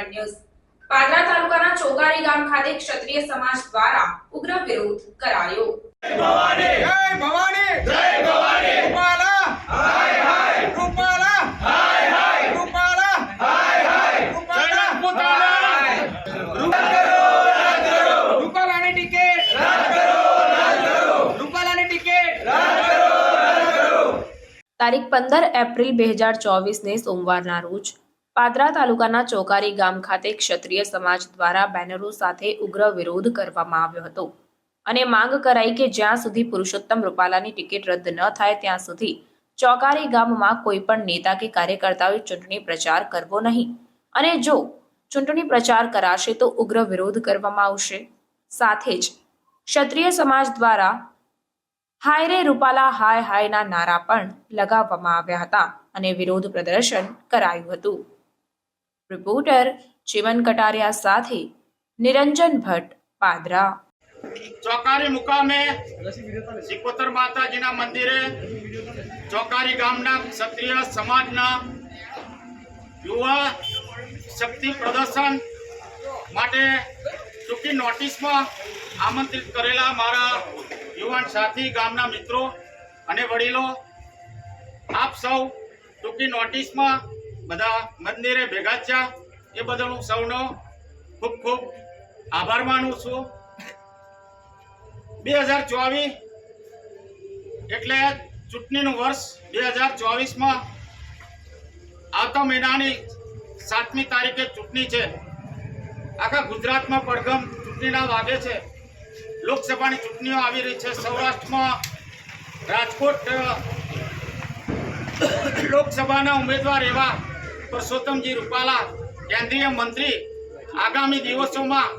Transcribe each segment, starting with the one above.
અર્પણ ન્યૂઝ પાદરા તાલુકાના ચોગારી ગામ ખાતે ક્ષત્રિય સમાજ દ્વારા ઉગ્ર વિરોધ કરાયો. જય ભવાની જય ભવાની જય ભવાની રૂપાલા હાય હાય રૂપાલા હાય હાય રૂપાલા હાય હાય રૂપાલા રૂપાલાની ટિકિટ રદ કરો રૂપાલાની ટિકિટ રદ કરો. તારીખ 15 એપ્રિલ 2024 ને સોમવારના રોજ પાદરા તાલુકાના ચોકારી ગામ ખાતે ક્ષત્રિય સમાજ દ્વારા બેનરો સાથે ઉગ્ર વિરોધ કરવામાં આવ્યો હતો અને માંગ કરાઈ કે જ્યાં સુધી પુરુષોત્તમ રૂપાલાની ટિકિટ રદ ન થાય ત્યાં સુધી ચોકારી ગામમાં કોઈ પણ નેતા કે કાર્યકર્તાઓએ ચૂંટણી પ્રચાર કરવો નહીં અને જો ચૂંટણી પ્રચાર કરાશે તો ઉગ્ર વિરોધ કરવામાં આવશે. સાથે જ ક્ષત્રિય સમાજ દ્વારા હાય રે રૂપાલા હાય હાયના નારા પણ લગાવવામાં આવ્યા હતા અને વિરોધ પ્રદર્શન કરાયું હતું. રિપોર્ટર ચીમન કટારિયા સાથે નિરંજન ભટ્ટ, પાદરા. ચોકારી મુકામે સિકોતર માતાજીના મંદિરે ચોકારી ગામના ક્ષત્રિય સમાજના યુવા શક્તિ પ્રદર્શન માટે ટૂંકી નોટિસમાં આમંત્રિત કરેલા મારા યુવાન સાથી, ગામના મિત્રો અને વડીલો, આપ સૌ ટૂંકી નોટિસમાં બધા મંદિરે ભેગા થયા એ બદલ હું સૌનો ખૂબ ખૂબ આભાર માનું છું. 2024 એટલે ચૂંટણીનું વર્ષ 2024માં આવતા મહિનાની 7મી તારીખે ચૂંટણી છે. આખા ગુજરાતમાં પડઘમ ચૂંટણીના વાગે છે. લોકસભાની ચૂંટણીઓ આવી રહી છે. સૌરાષ્ટ્રમાં રાજકોટ લોકસભાના ઉમેદવાર એવા પુરુષોત્તમજી રૂપાલા, કેન્દ્રીય મંત્રી, આગામી દિવસોમાં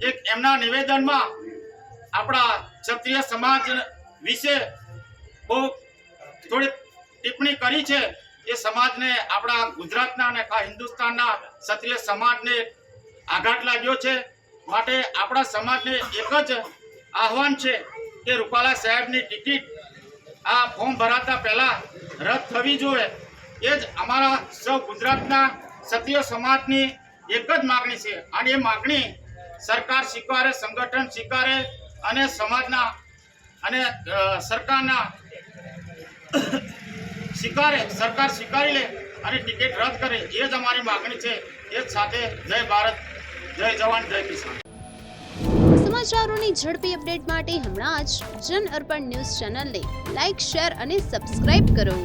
એક એમના નિવેદનમાં આપણા ક્ષત્રિય સમાજ વિશે બહુ થોડી ટિપ્પણી કરી છે. એ સમાજને, આપણા ગુજરાતના અને હિન્દુસ્તાનના ક્ષત્રિય સમાજને આઘાત લાગ્યો છે. માટે આપણા સમાજને એક જ આહવાન છે કે રૂપાલા સાહેબની ટિકિટ આ ફોર્મ ભરાતા પહેલા રદ થવી જોઈએ. એ જ અમારા સૌ ગુજરાતના ક્ષત્રિય સમાજની એક જ માગણી છે અને એ માગણી સરકાર સ્વીકારે, સંગઠન સ્વીકારે અને સમાજના અને સરકારના સરકાર સ્વીકારી લે અને ટિકિટ રદ કરે. એ જ અમારી માગણી છે. એ જ સાથે જય ભારત, જય જવાન, જય કિસાન. સમાચારોની ઝડપી અપડેટ માટે હમણાં જ જન અર્પણ ન્યૂઝ ચેનલને લાઇક, શેર અને સબસ્ક્રાઇબ કરો.